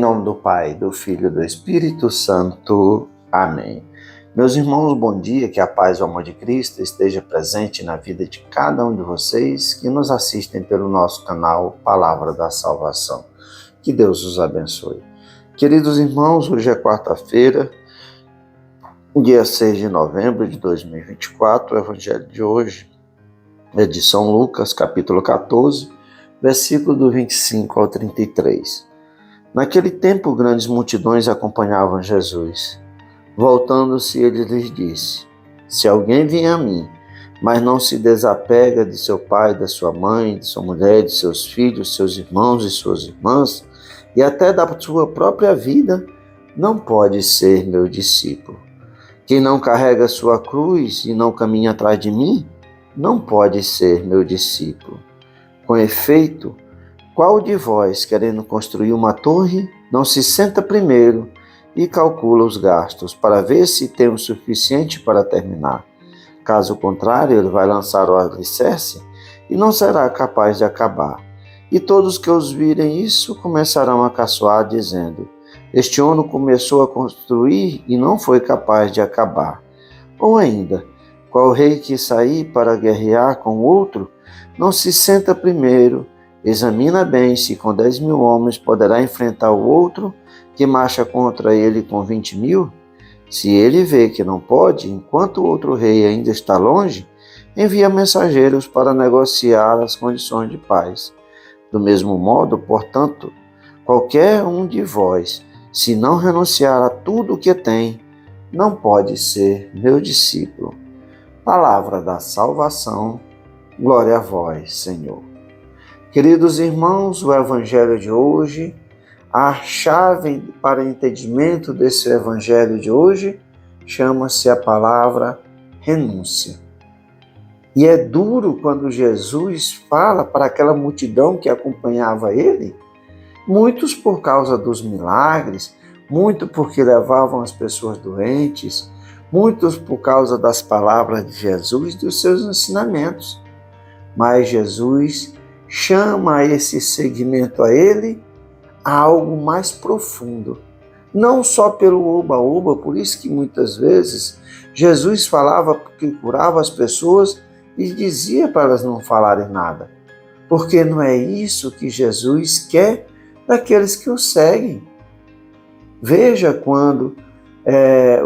nome do Pai, do Filho e do Espírito Santo. Amém. Meus irmãos, bom dia, que a paz e o amor de Cristo esteja presente na vida de cada um de vocês que nos assistem pelo nosso canal Palavra da Salvação. Que Deus os abençoe. Queridos irmãos, hoje é quarta-feira, dia 6 de novembro de 2024, o evangelho de hoje é de São Lucas, capítulo 14, versículo do 25 ao 33. Naquele tempo, grandes multidões acompanhavam Jesus. Voltando-se, ele lhes disse: Se alguém vier a mim, mas não se desapega de seu pai, da sua mãe, de sua mulher, de seus filhos, seus irmãos e suas irmãs, e até da sua própria vida, não pode ser meu discípulo. Quem não carrega sua cruz e não caminha atrás de mim, não pode ser meu discípulo. Com efeito, qual de vós, querendo construir uma torre, não se senta primeiro e calcula os gastos para ver se tem o suficiente para terminar? Caso contrário, ele vai lançar o alicerce e não será capaz de acabar. E todos que os virem isso começarão a caçoar, dizendo: Este homem começou a construir e não foi capaz de acabar. Ou ainda, qual rei que sair para guerrear com outro, não se senta primeiro, examina bem se com 10.000 homens poderá enfrentar o outro que marcha contra ele com 20.000? Se ele vê que não pode, enquanto o outro rei ainda está longe, envia mensageiros para negociar as condições de paz. Do mesmo modo, portanto, qualquer um de vós, se não renunciar a tudo o que tem, não pode ser meu discípulo. Palavra da salvação, glória a vós, Senhor. Queridos irmãos, o evangelho de hoje, a chave para o entendimento desse evangelho de hoje, chama-se a palavra renúncia. E é duro quando Jesus fala para aquela multidão que acompanhava ele, muitos por causa dos milagres, muito porque levavam as pessoas doentes, muitos por causa das palavras de Jesus e dos seus ensinamentos. Mas Jesus chama esse segmento a ele a algo mais profundo. Não só pelo oba-oba, por isso que muitas vezes Jesus falava que curava as pessoas e dizia para elas não falarem nada. Porque não é isso que Jesus quer daqueles que o seguem. Veja quando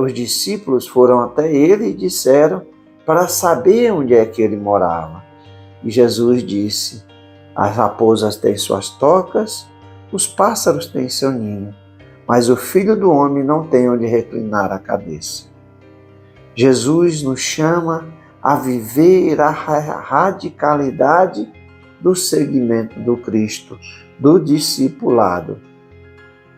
os discípulos foram até ele e disseram para saber onde é que ele morava. E Jesus disse: As raposas têm suas tocas, os pássaros têm seu ninho, mas o Filho do Homem não tem onde reclinar a cabeça. Jesus nos chama a viver a radicalidade do seguimento do Cristo, do discipulado.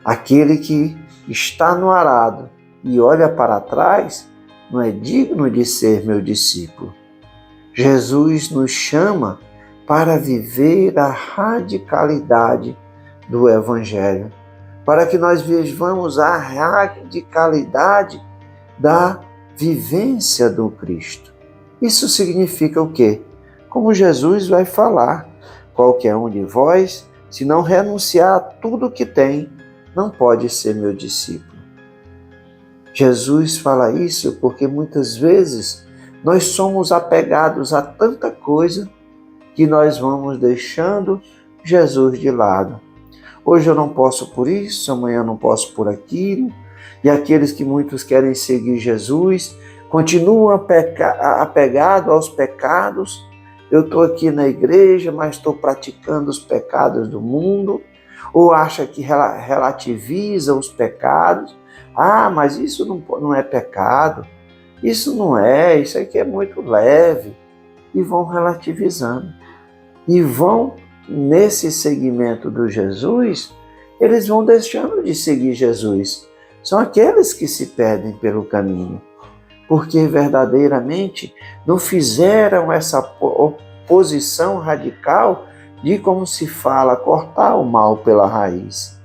Aquele que está no arado e olha para trás não é digno de ser meu discípulo. Jesus nos chama para viver a radicalidade do Evangelho, para que nós vivamos a radicalidade da vivência do Cristo. Isso significa o quê? Como Jesus vai falar: qualquer um de vós, se não renunciar a tudo o que tem, não pode ser meu discípulo. Jesus fala isso porque muitas vezes nós somos apegados a tanta coisa que nós vamos deixando Jesus de lado. Hoje eu não posso por isso, amanhã eu não posso por aquilo. E aqueles que muitos querem seguir Jesus continuam apegados aos pecados. Eu estou aqui na igreja, mas estou praticando os pecados do mundo. Ou acha que relativiza os pecados. Mas isso não é pecado. Isso não é, isso aqui é muito leve. E vão relativizando. E vão, nesse segmento do Jesus, eles vão deixando de seguir Jesus. São aqueles que se perdem pelo caminho, porque verdadeiramente não fizeram essa oposição radical de, como se fala, cortar o mal pela raiz.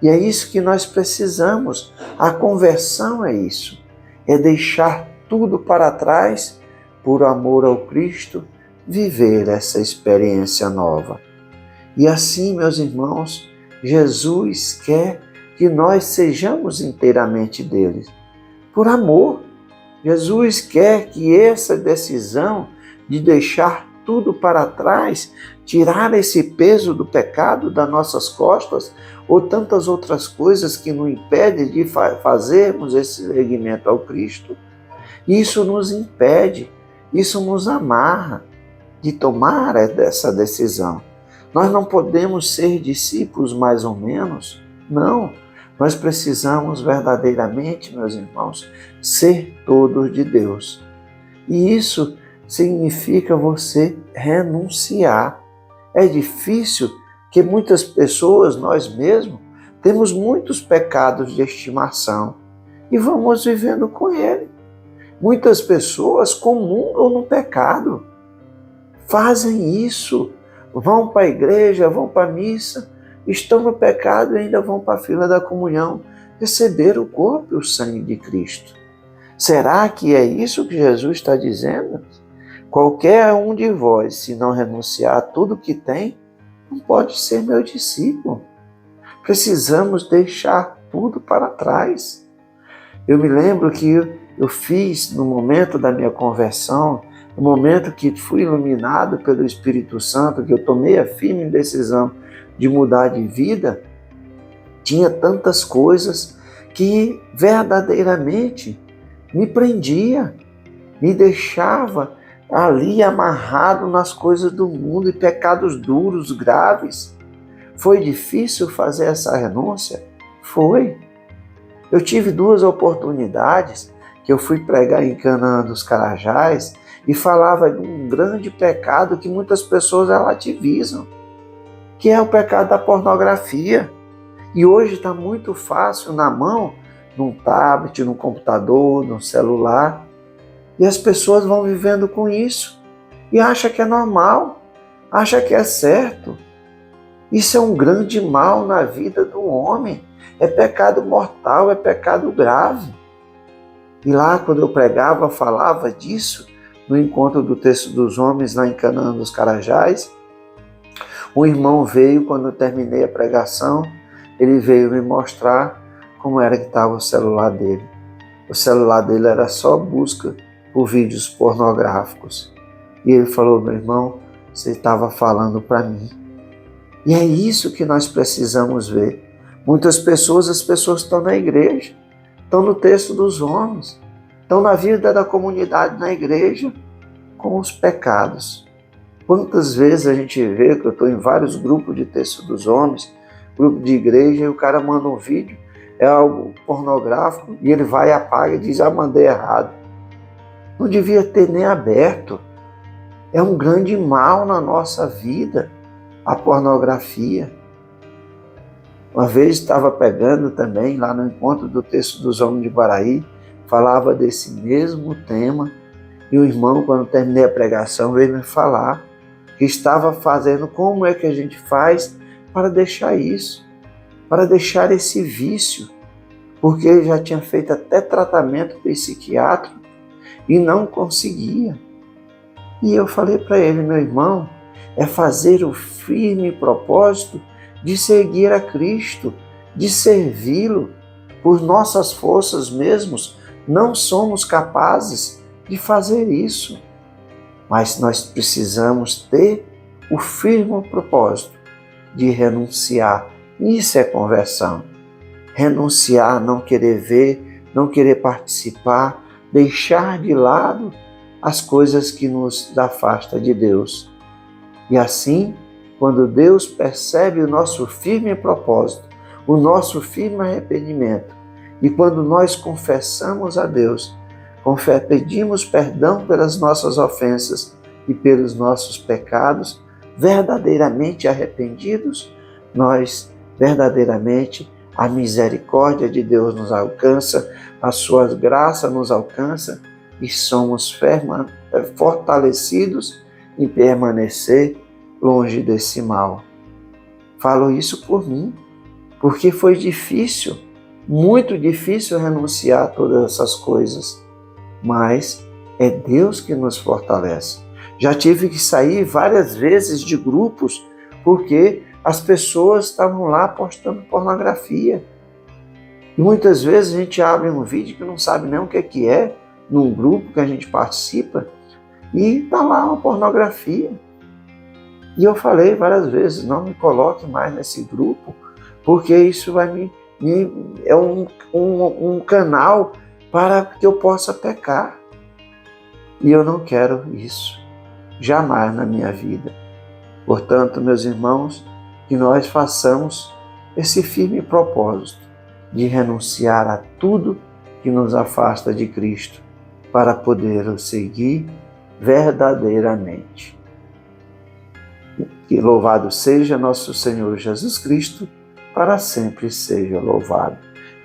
E é isso que nós precisamos. A conversão é isso. É deixar tudo para trás por amor ao Cristo, viver essa experiência nova. E assim, meus irmãos, Jesus quer que nós sejamos inteiramente dele. Por amor, Jesus quer que essa decisão de deixar tudo para trás, tirar esse peso do pecado das nossas costas, ou tantas outras coisas que nos impedem de fazermos esse seguimento ao Cristo, isso nos impede, isso nos amarra de tomar essa decisão. Nós não podemos ser discípulos mais ou menos, não. Nós precisamos verdadeiramente, meus irmãos, ser todos de Deus. E isso significa você renunciar. É difícil que muitas pessoas, nós mesmos, temos muitos pecados de estimação e vamos vivendo com ele. Muitas pessoas comungam no pecado, fazem isso, vão para a igreja, vão para a missa, estão no pecado e ainda vão para a fila da comunhão, receber o corpo e o sangue de Cristo. Será que é isso que Jesus está dizendo? Qualquer um de vós, se não renunciar a tudo que tem, não pode ser meu discípulo. Precisamos deixar tudo para trás. Eu me lembro que eu fiz no momento da minha conversão, no momento que fui iluminado pelo Espírito Santo, que eu tomei a firme decisão de mudar de vida, tinha tantas coisas que verdadeiramente me prendia, me deixava ali amarrado nas coisas do mundo e pecados duros, graves. Foi difícil fazer essa renúncia? Foi. Eu tive 2 oportunidades que eu fui pregar em Canaã dos Carajás e falava de um grande pecado que muitas pessoas relativizam, que é o pecado da pornografia. E hoje está muito fácil na mão, num tablet, num computador, num celular. E as pessoas vão vivendo com isso e acham que é normal, acham que é certo. Isso é um grande mal na vida do homem. É pecado mortal, é pecado grave. E lá, quando eu pregava, falava disso, no encontro do Texto dos Homens, lá em Canaã dos Carajás, um irmão veio, quando eu terminei a pregação, ele veio me mostrar como era que estava o celular dele. O celular dele era só busca por vídeos pornográficos. E ele falou: meu irmão, você estava falando para mim. E é isso que nós precisamos ver. Muitas pessoas, as pessoas estão na igreja, estão no Texto dos Homens, estão na vida da comunidade na igreja com os pecados. Quantas vezes a gente vê que eu estou em vários grupos de Texto dos Homens, grupo de igreja, e o cara manda um vídeo, é algo pornográfico, e ele vai e apaga e diz: mandei errado. Não devia ter nem aberto. É um grande mal na nossa vida, a pornografia. Uma vez estava pregando também, lá no encontro do Texto dos Homens de Baraí, falava desse mesmo tema, e o irmão, quando terminei a pregação, veio me falar que estava fazendo, como é que a gente faz para deixar isso, para deixar esse vício, porque ele já tinha feito até tratamento psiquiátrico e não conseguia. E eu falei para ele: meu irmão, é fazer o firme propósito de seguir a Cristo, de servi-lo. Por nossas forças mesmos, não somos capazes de fazer isso. Mas nós precisamos ter o firme propósito de renunciar. Isso é conversão. Renunciar, não querer ver, não querer participar, deixar de lado as coisas que nos afastam de Deus. E assim, quando Deus percebe o nosso firme propósito, o nosso firme arrependimento, e quando nós confessamos a Deus, pedimos perdão pelas nossas ofensas e pelos nossos pecados, verdadeiramente arrependidos, nós verdadeiramente a misericórdia de Deus nos alcança, a sua graça nos alcança e somos fortalecidos em permanecer longe desse mal. Falo isso por mim, porque foi difícil, muito difícil renunciar a todas essas coisas, mas é Deus que nos fortalece. Já tive que sair várias vezes de grupos porque as pessoas estavam lá postando pornografia. E muitas vezes a gente abre um vídeo que não sabe nem o que é, num grupo que a gente participa, e está lá uma pornografia. E eu falei várias vezes, não me coloque mais nesse grupo, porque isso vai é um canal para que eu possa pecar. E eu não quero isso, jamais na minha vida. Portanto, meus irmãos, que nós façamos esse firme propósito de renunciar a tudo que nos afasta de Cristo, para poder o seguir verdadeiramente. Que louvado seja nosso Senhor Jesus Cristo, para sempre seja louvado.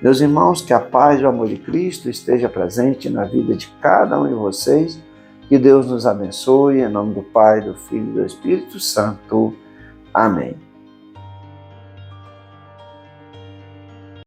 Meus irmãos, que a paz e o amor de Cristo esteja presente na vida de cada um de vocês. Que Deus nos abençoe, em nome do Pai, do Filho e do Espírito Santo. Amém.